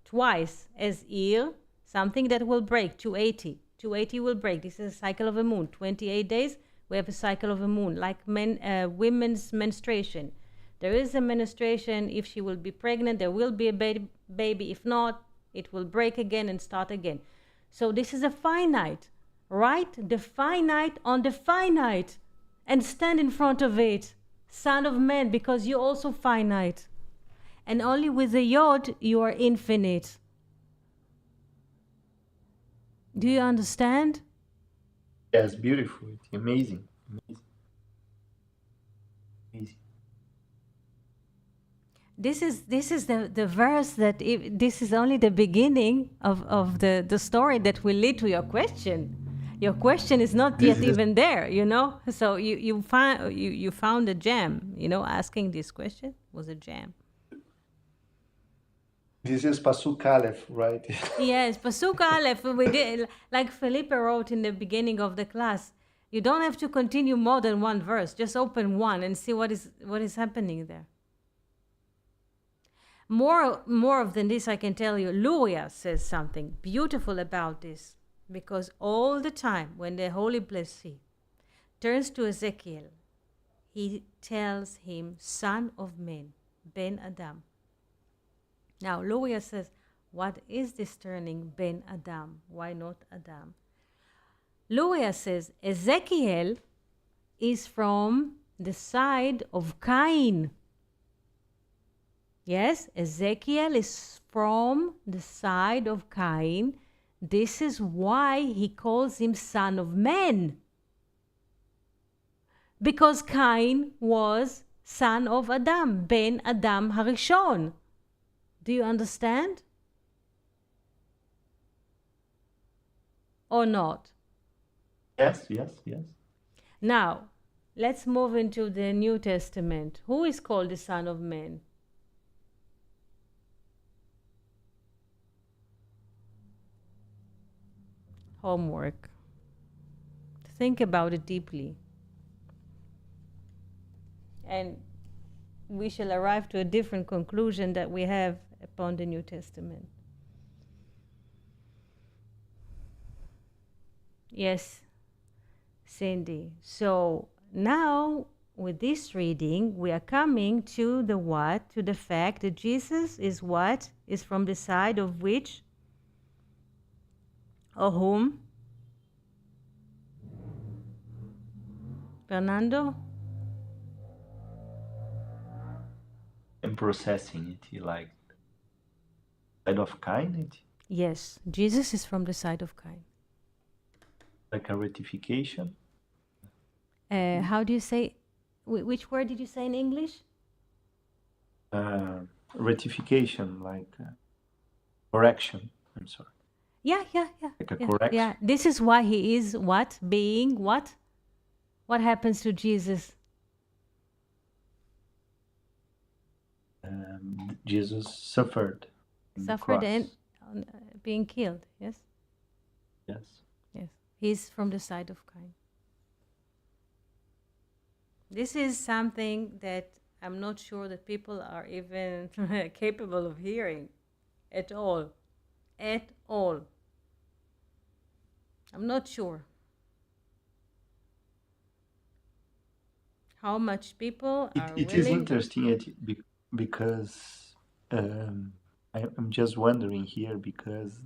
[SPEAKER 1] twice as Ir, something that will break, 280. 280 will break. This is a cycle of a moon. 28 days, we have a cycle of a moon, like women's menstruation. There is a menstruation. If she will be pregnant, there will be a baby. If not, it will break again and start again. So this is a finite. Write the finite on the finite and stand in front of it, Son of Man, because you're also finite. And only with the Yod you are infinite. Do you understand?
[SPEAKER 2] Yes, beautiful. It's amazing. Amazing. Amazing.
[SPEAKER 1] This is the verse that this is only the beginning of the story that will lead to your question. Your question is not yet even there, you know. So you found a gem, you know. Asking this question was a gem.
[SPEAKER 2] This is Pasuk Aleph, right?
[SPEAKER 1] Yes, Pasuk Aleph. We did, like Felipe wrote in the beginning of the class. You don't have to continue more than one verse. Just open one and see what is happening there. More than this, I can tell you. Luria says something beautiful about this, because all the time when the Holy Blessed turns to Ezekiel, he tells him, "Son of man, Ben Adam." Now, Luria says, what is this turning Ben Adam? Why not Adam? Luria says, Ezekiel is from the side of Cain. Yes, Ezekiel is from the side of Cain. This is why he calls him son of man. Because Cain was son of Adam, Ben Adam Harishon. Do you understand? Or not?
[SPEAKER 2] Yes.
[SPEAKER 1] Now, let's move into the New Testament. Who is called the Son of Man? Homework. Think about it deeply. And we shall arrive to a different conclusion that we have upon the New Testament. Yes, Cindy. So now with this reading, we are coming to the what? To the fact that Jesus is what? Is from the side of which? Or whom? Fernando?
[SPEAKER 2] I'm processing it like side of Cain.
[SPEAKER 1] Yes, Jesus is from the side of Cain.
[SPEAKER 2] Like a rectification.
[SPEAKER 1] How do you say? Which word did you say in English?
[SPEAKER 2] Rectification, like correction. I'm sorry.
[SPEAKER 1] Yeah.
[SPEAKER 2] Like a correction.
[SPEAKER 1] Yeah. This is why he is what? Being what? What happens to Jesus?
[SPEAKER 2] Jesus suffered.
[SPEAKER 1] Suffered and being killed. Yes.
[SPEAKER 2] Yes.
[SPEAKER 1] Yes. He's from the side of Cain. This is something that I'm not sure that people are even capable of hearing at all. At all. I'm not sure. How much people are
[SPEAKER 2] It is
[SPEAKER 1] willing?
[SPEAKER 2] interesting because um, I'm just wondering here because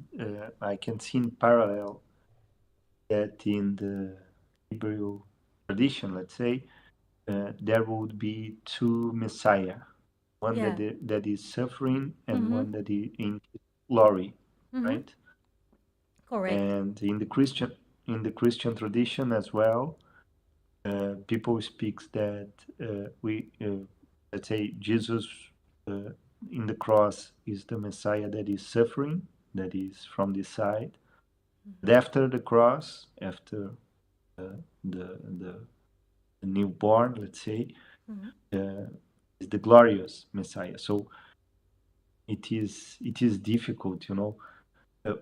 [SPEAKER 2] I can see in parallel that in the Hebrew tradition, let's say, there would be two Messiah, one
[SPEAKER 1] Yeah.
[SPEAKER 2] that is suffering and
[SPEAKER 1] Mm-hmm.
[SPEAKER 2] one that is in glory,
[SPEAKER 1] Mm-hmm.
[SPEAKER 2] right?
[SPEAKER 1] Correct.
[SPEAKER 2] And in the Christian tradition as well, people speaks that let's say Jesus uh, in the cross is the Messiah that is suffering, that is from this side. But
[SPEAKER 1] Mm-hmm.
[SPEAKER 2] after the cross, after the, the the newborn, let's say,
[SPEAKER 1] Mm-hmm.
[SPEAKER 2] uh, is the glorious Messiah. So it is difficult, you know. Uh,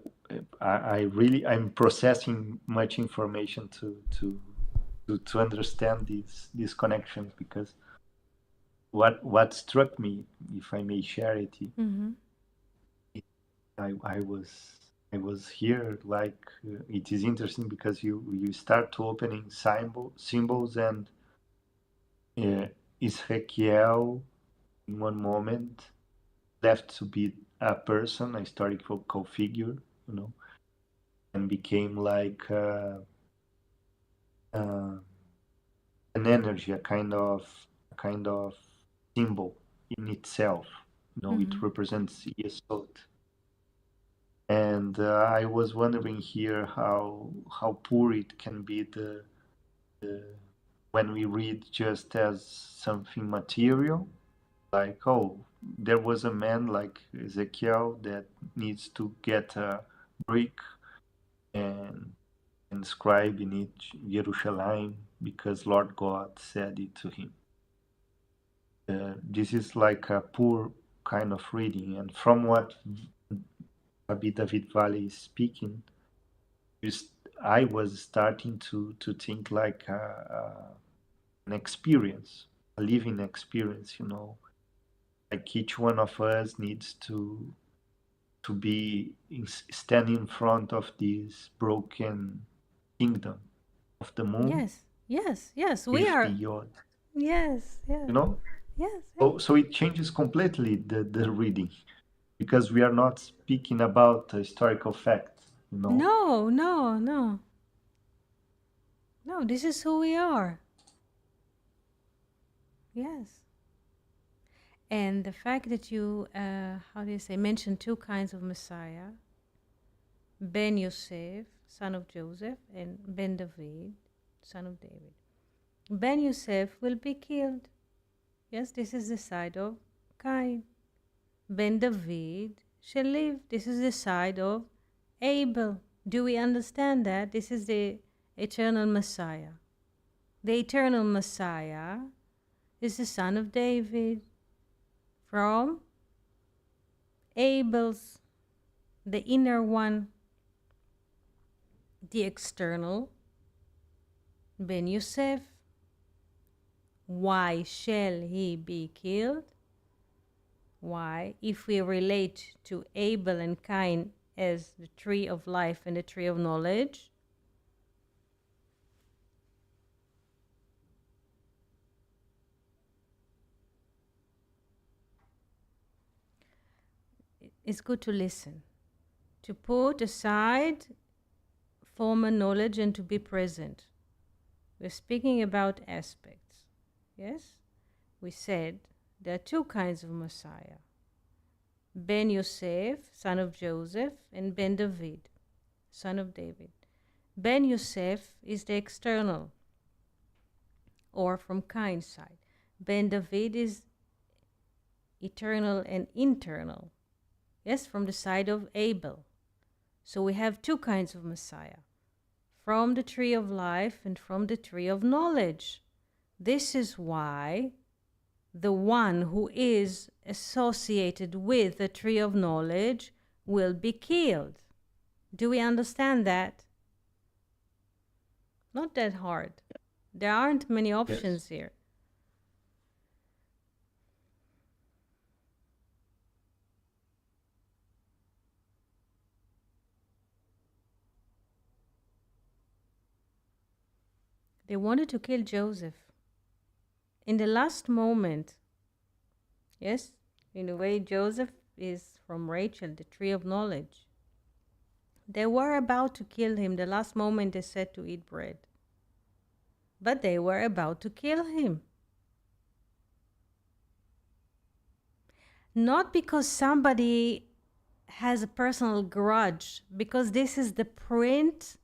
[SPEAKER 2] I'm processing much information to understand these connections because what struck me, if I may share it,
[SPEAKER 1] Mm-hmm.
[SPEAKER 2] I was here like it is interesting because you start to opening symbols and uh, Ezekiel in one moment left to be a person, a historical figure, you know, and became like uh, an energy, a kind of symbol in itself. You know, it
[SPEAKER 1] Mm-hmm.
[SPEAKER 2] represents Yesod. And I was wondering here how poor it can be the when we read just as something material, like oh, there was a man like Ezekiel that needs to get a brick and inscribe in it Jerusalem because Lord God said it to him. This is like a poor kind of reading, and from what Rabbi David Valley is speaking, just I was starting to think like an experience, a living experience. You know, like each one of us needs to be standing in front of this broken kingdom of the moon
[SPEAKER 1] Yes. Yes. Yes. We
[SPEAKER 2] with the
[SPEAKER 1] are.
[SPEAKER 2] yod.
[SPEAKER 1] Yes.
[SPEAKER 2] You
[SPEAKER 1] Yes.
[SPEAKER 2] know,
[SPEAKER 1] Yes. Yes.
[SPEAKER 2] so it changes completely the reading because we are not speaking about historical facts. You know,
[SPEAKER 1] No. No. No. No. This is who we are. Yes. And the fact that you, how do you say, mentioned two kinds of Messiah, Ben Yosef, son of Joseph, and Ben David, son of David. Ben Yosef will be killed. Yes, this is the side of Cain. Ben David shall live. This is the side of Abel. Do we understand that? This is the eternal Messiah. The eternal Messiah is the son of David from Abel's, the inner one, the external, Ben Yosef. Why shall he be killed? Why? If we relate to Abel and Cain as the tree of life and the tree of knowledge, it's good to listen, to put aside former knowledge and to be present. We're speaking about aspects. Yes? We said there are two kinds of Messiah: Ben Yosef, son of Joseph, and Ben David, son of David. Ben Yosef is the external, or from Cain's side. Ben David is eternal and internal. Yes, from the side of Abel. So we have two kinds of Messiah: from the tree of life and from the tree of knowledge. This is why the one who is associated with the tree of knowledge will be killed. Do we understand that? Not that hard. There aren't many
[SPEAKER 2] yes.
[SPEAKER 1] options here. They wanted to kill Joseph. in the last moment, yes, in a way, Joseph is from Rachel, the tree of knowledge. They were about to kill him the last moment they said to eat bread. But they were about to kill him. Not because somebody has a personal grudge, because this is the print,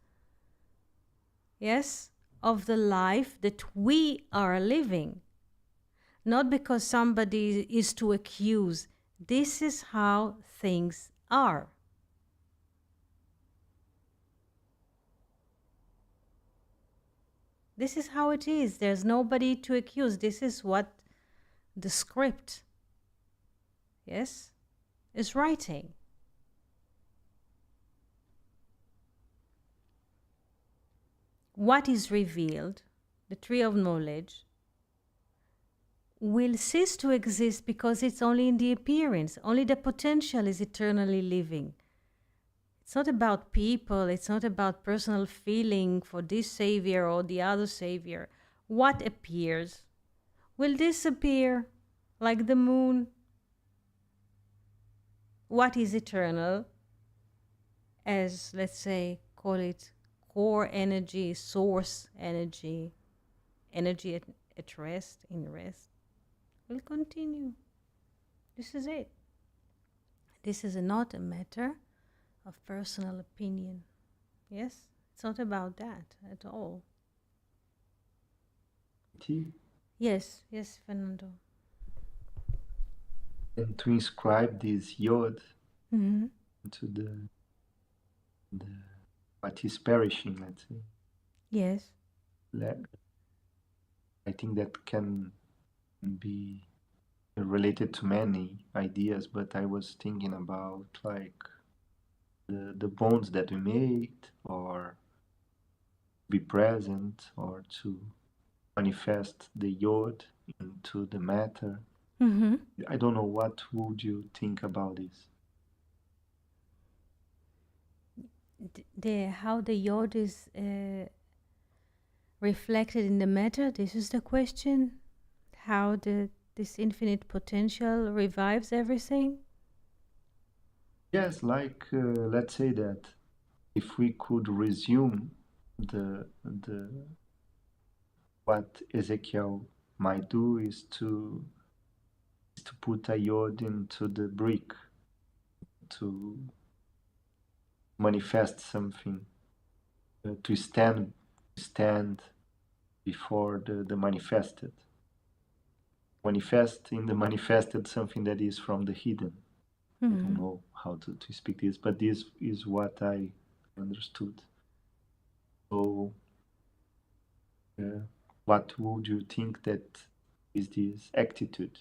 [SPEAKER 1] yes, of the life that we are living. Not because somebody is to accuse. This is how things are. This is how it is. There's nobody to accuse. This is what the script, yes, is writing. What is revealed, the tree of knowledge, will cease to exist because it's only in the appearance. Only the potential is eternally living. It's not about people. It's not about personal feeling for this savior or the other savior. What appears will disappear like the moon. What is eternal, as, let's say, call it core energy, source energy, energy at rest, in rest, will continue. This is it. This is not a matter of personal opinion. Yes? It's not about that at all. Yes, Fernando.
[SPEAKER 2] And to inscribe this yod
[SPEAKER 1] Mm-hmm.
[SPEAKER 2] to the what is perishing, let's say.
[SPEAKER 1] Yes.
[SPEAKER 2] I think that can be related to many ideas, but I was thinking about like the bonds that we made, or be present, or to manifest the yod into the matter.
[SPEAKER 1] Mm-hmm.
[SPEAKER 2] I don't know, what would you think about this?
[SPEAKER 1] How the yod is reflected in the matter, this is the question. How this infinite potential revives everything?
[SPEAKER 2] Yes, like let's say that if we could resume the what Ezekiel might do is to put a yod into the brick, to manifest something, to stand before the manifested, manifest in the manifested something that is from the hidden. I don't know how to speak this, but this is what I understood. So what would you think that is this attitude?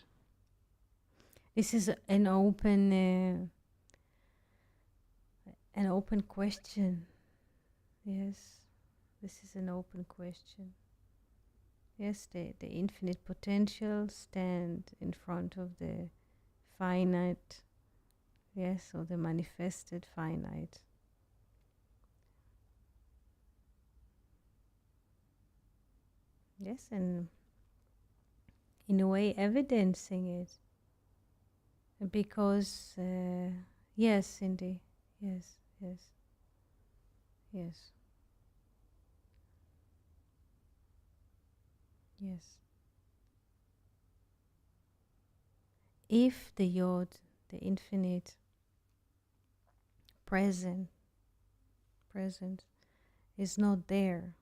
[SPEAKER 1] This is an open question. Yes, this is an open question. Yes, the infinite potential stand in front of the finite, yes, or the manifested finite. Yes, and in a way evidencing it. Because, yes, Cindy, yes. If the Yod, the infinite, present, is not there,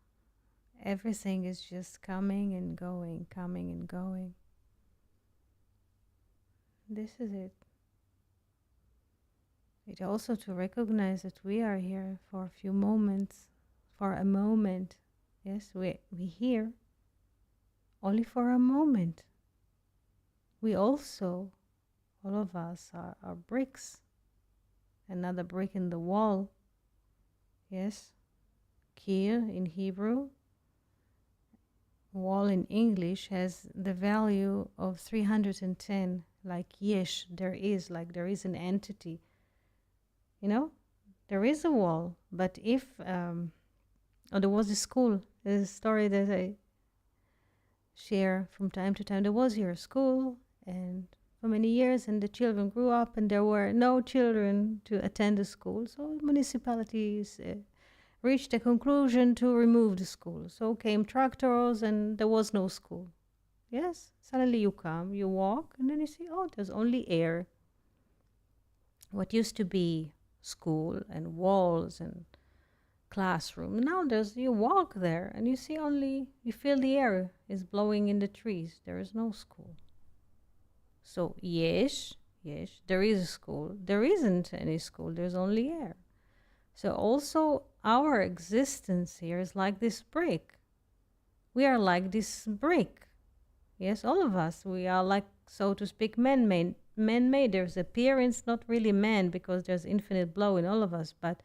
[SPEAKER 1] everything is just coming and going. This is it. It also to recognize that we are here for a few moments, for a moment. Yes, we here only for a moment. We also, all of us, are bricks. Another brick in the wall. Yes, kir in Hebrew, wall in English has the value of 310, like yesh, there is an entity. You know, there is a wall, but if, there was a story that share from time to time. There was here a school, and for many years, and the children grew up, and there were no children to attend the school. So municipalities reached a conclusion to remove the school. So came tractors, and there was no school. Yes, suddenly you come, you walk, and then you see, oh, there's only air. What used to be school and walls and classroom, now there's, you walk there and you see only, you feel the air is blowing in the trees. There is no school. So yes, there is a school. There isn't any school. There's only air. So also our existence here is like this brick. We are like this brick. Yes, all of us. We are like, so to speak, man-made. Man-made. There's appearance, not really man, because there's infinite blow in all of us, but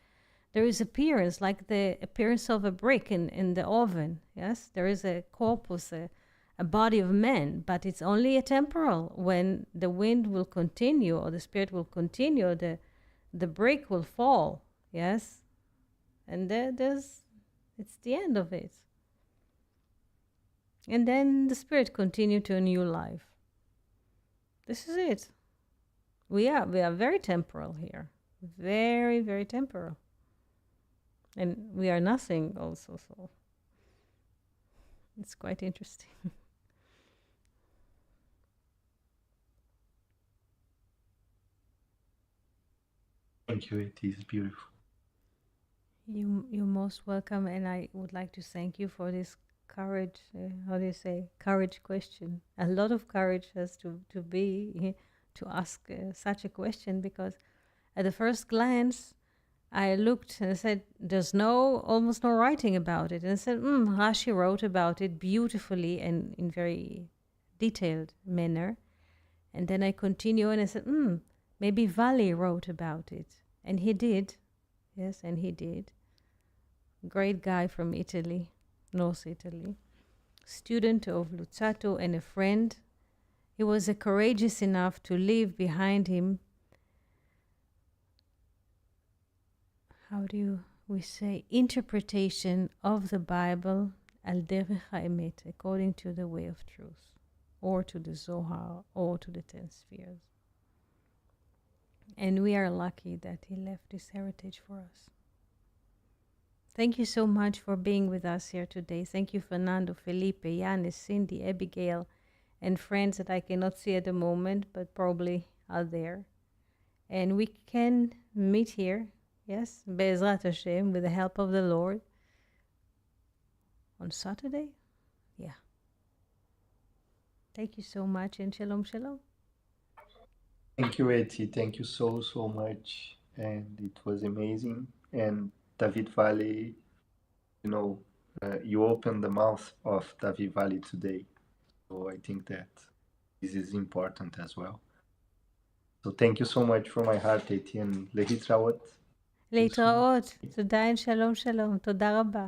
[SPEAKER 1] there is appearance, like the appearance of a brick in the oven. Yes, there is a corpus, a body of man, but it's only a temporal. When the wind will continue or the spirit will continue, the brick will fall. Yes, and there's, it's the end of it. And then the spirit continue to a new life. This is it. We are very temporal here, very, very temporal, and we are nothing also. So it's quite interesting.
[SPEAKER 2] Thank you. It is beautiful.
[SPEAKER 1] You're most welcome, and I would like to thank you for this courage. How do you say courage question? A lot of courage has to be to ask such a question, because at the first glance I looked and I said, "There's almost no writing about it," and I said, "Rashi wrote about it beautifully and in very detailed manner." And then I continue and I said, maybe Vali wrote about it, and he did. Yes, and he did. Great guy from Italy, North Italy, student of Luzzatto and a friend. He was courageous enough to leave behind him, how do we say, interpretation of the Bible al derech haemet, according to the way of truth, or to the Zohar, or to the 10 spheres. And we are lucky that he left this heritage for us. Thank you so much for being with us here today. Thank you, Fernando, Felipe, Yanis, Cindy, Abigail, and friends that I cannot see at the moment, but probably are there. And we can meet here, yes, Be'ezrat Hashem, with the help of the Lord, on Saturday. Yeah. Thank you so much, and shalom, shalom.
[SPEAKER 2] Thank you, Eti. Thank you so, so much. And it was amazing. And David Valley, you opened the mouth of David Valley today. So I think that this is important as well. So thank you so much from my heart, Eti, and להתראות.
[SPEAKER 1] להתראות. תודה, שלום, שלום. תודה רבה.